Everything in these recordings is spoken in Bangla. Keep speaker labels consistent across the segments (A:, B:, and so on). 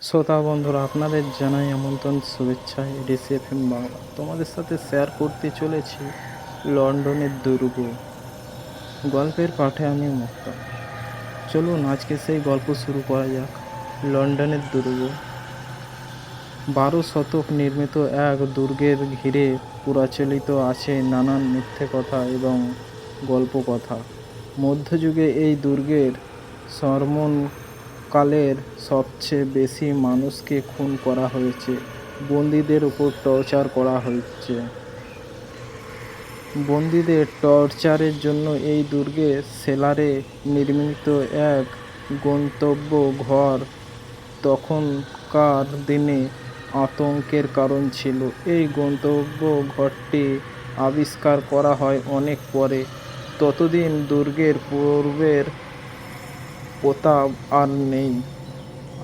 A: শ্রোতা বন্ধুরা, আপনাদের জানাই আমন্ত্রণ, শুভেচ্ছা। এডিসি এফএম বাংলা তোমাদের সাথে শেয়ার করতে চলেছি লন্ডনের দুর্গ গল্পের পাঠে। আমি মুক্তা। চলুন আজকে সেই গল্প শুরু করা যাক। লন্ডনের দুর্গ। 12 শতক নির্মিত এক দুর্গের ঘিরে প্রচলিত আছে নানান মিথ্যে কথা এবং গল্প কথা। মধ্যযুগে এই দুর্গের কালের সবচেয়ে বেশি মানুষকে খুন করা হয়েছে, বন্দীদের উপর টর্চার করা হয়েছে। বন্দীদের টর্চারের জন্য এই দুর্গের সেলারে নির্মিত এক গন্তব্য ঘর তখনকার দিনে আতঙ্কের কারণ ছিল। এই গন্তব্য ঘরটি আবিষ্কার করা হয় অনেক পরে। ততদিন দুর্গের পূর্বের প্রতাপ আর নেই।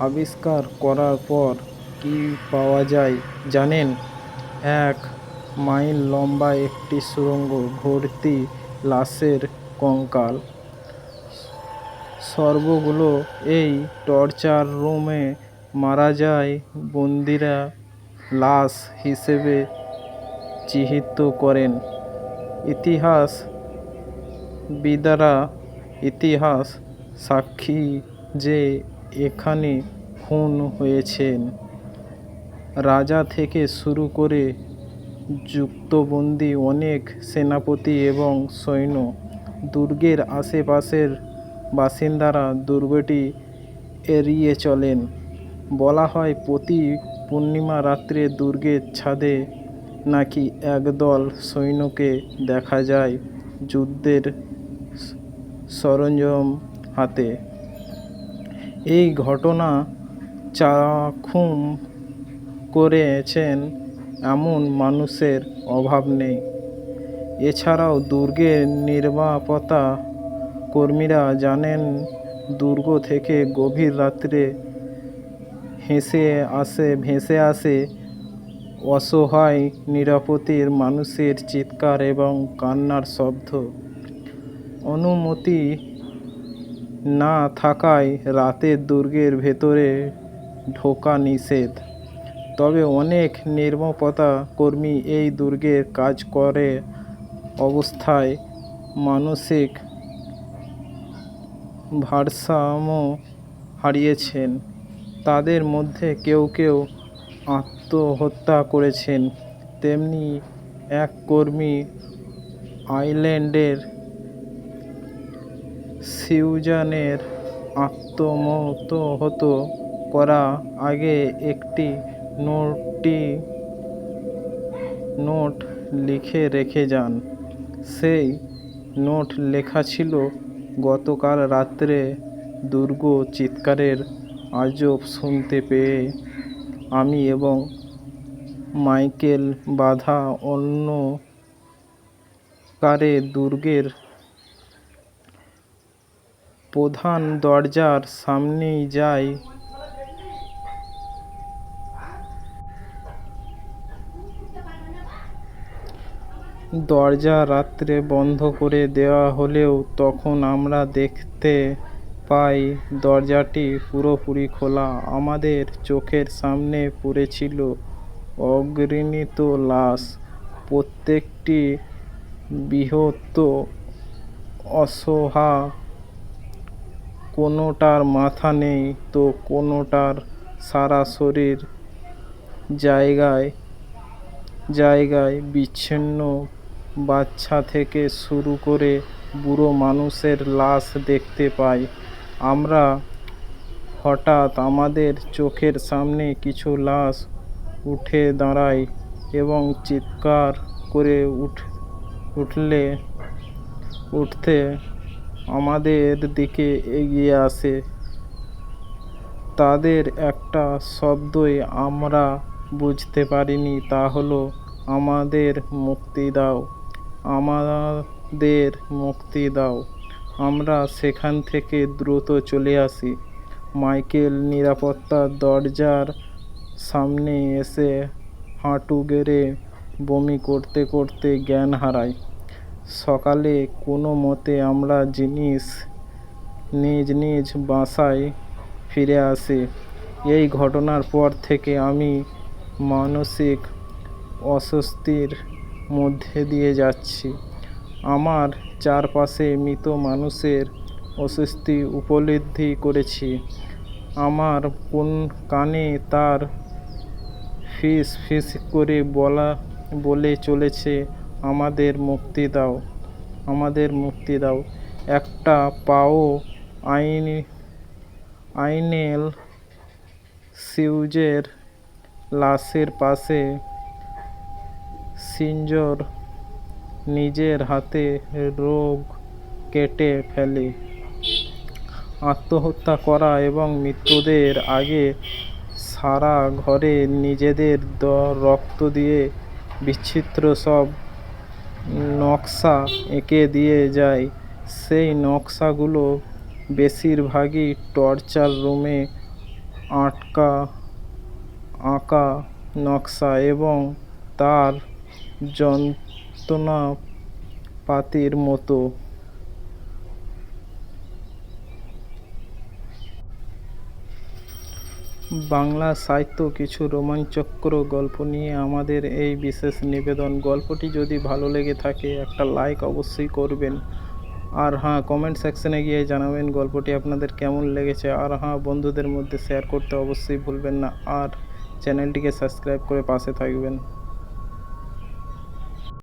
A: আবিষ্কার করার পর কি পাওয়া যায় জানেন? 1 মাইল লম্বা একটি সুড়ঙ্গ ভর্তি লাশের কঙ্কাল। সর্বগুলো এই টর্চার রুমে মারা যায় বন্দিরা লাশ হিসেবে চিহ্নিত করেন ইতিহাসবিদরা। ইতিহাস সাক্ষী যে এখানে খুন হয়েছেন রাজা থেকে শুরু করে যুদ্ধবন্দী অনেক সেনাপতি এবং সৈন্য। দুর্গের আশেপাশের বাসিন্দারা দুর্গটি এড়িয়ে চলেন। বলা হয় প্রতি পূর্ণিমা রাত্রে দুর্গের ছাদে নাকি একদল সৈন্যকে দেখা যায় যুদ্ধের সরঞ্জাম হাতে। এই ঘটনা চাক্ষুষ করেছেন এমন মানুষের অভাব নেই। এছাড়াও দুর্গের নিরাপত্তা কর্মীরা জানেন দুর্গ থেকে গভীর রাত্রে ভেসে আসে অসহায় নিরাপত্তার মানুষের চিৎকার এবং কান্নার শব্দ। অনুমতি না থাকায় রাতে দুর্গের ভেতরে ঢোকা নিষেধ। তবে অনেক নিরাপত্তা কর্মী এই দুর্গে কাজ করে অবস্থায় মানসিক ভারসাম্য হারিয়েছেন। তাদের মধ্যে কেউ কেউ আত্মহত্যা করেছেন। তেমনি এক কর্মী আইল্যান্ডের সিউজানের আত্মহত্যা করার আগে একটি নোট লিখে রেখে যান। সেই নোট লেখা ছিল, গতকাল রাত্রে দুর্গ চিৎকারের আওয়াজ শুনতে পেয়ে আমি এবং মাইকেল বাধা অন্ধকারে দুর্গের প্রধান দরজার সামনে যাই। দরজা রাত্রে বন্ধ করে দেওয়া হলেও তখন আমরা দেখতে পাই দরজাটি পুরোপুরি খোলা। আমাদের চোখের সামনে পড়েছিল অগণিত লাশ, প্রত্যেকটি বৃহৎ অসহায়। কোনোটার মাথা নেই তো কোনোটার সারা শরীর জায়গায় জায়গায় বিচ্ছিন্ন। বাচ্চা থেকে শুরু করে বুড়ো মানুষের লাশ দেখতে পাই আমরা। হঠাৎ আমাদের চোখের সামনে কিছু লাশ উঠে দাঁড়ায় এবং চিৎকার করে উঠতে আমাদের দিকে এগিয়ে আসে। তাদের একটা শব্দই আমরা বুঝতে পারিনি, তা হলো, আমাদের মুক্তি দাও, আমাদের মুক্তি দাও। আমরা সেখান থেকে দ্রুত চলে আসি। মাইকেল নিরাপত্তার দরজার সামনে এসে হাঁটু গেড়ে বমি করতে করতে জ্ঞান হারায়। সকালে কোনো মতে আমরা নিজ নিজ বাসায় ফিরে আসি। এই ঘটনার পর থেকে আমি মানসিক অস্বস্তির মধ্যে দিয়ে যাচ্ছি। আমার চারপাশে মৃত মানুষের অস্বস্তি উপলব্ধি করেছি। আমার কোন কানে তার ফিস ফিস করে বলে চলেছে, আমাদের মুক্তি দাও, আমাদের মুক্তি দাও। একটা পাও আইনেল সিউজের লাশের পাশে সিঞ্জর নিজের হাতে রোগ কেটে ফেলে। আত্মহত্যা করা এবং মৃত্যুদের আগে সারা ঘরে নিজেদের রক্ত দিয়ে বিচিত্র সব নকশা এঁকে দিয়ে যায়। সেই নকশাগুলো বেশিরভাগই টর্চার রুমে আঁকা নকশা এবং তার যন্ত্রপাতির মতো। বাংলা সাহিত্য কিছু রোমাঞ্চকর গল্প নিয়ে আমাদের এই বিশেষ নিবেদন। গল্পটি যদি ভালো লেগে থাকে একটা লাইক অবশ্যই করবেন। আর হ্যাঁ, কমেন্ট সেকশনে গিয়ে জানাবেন গল্পটি আপনাদের কেমন লেগেছে। আর হ্যাঁ, বন্ধুদের মধ্যে শেয়ার করতে অবশ্যই ভুলবেন না। আর চ্যানেলটিকে সাবস্ক্রাইব করে পাশে থাকবেন।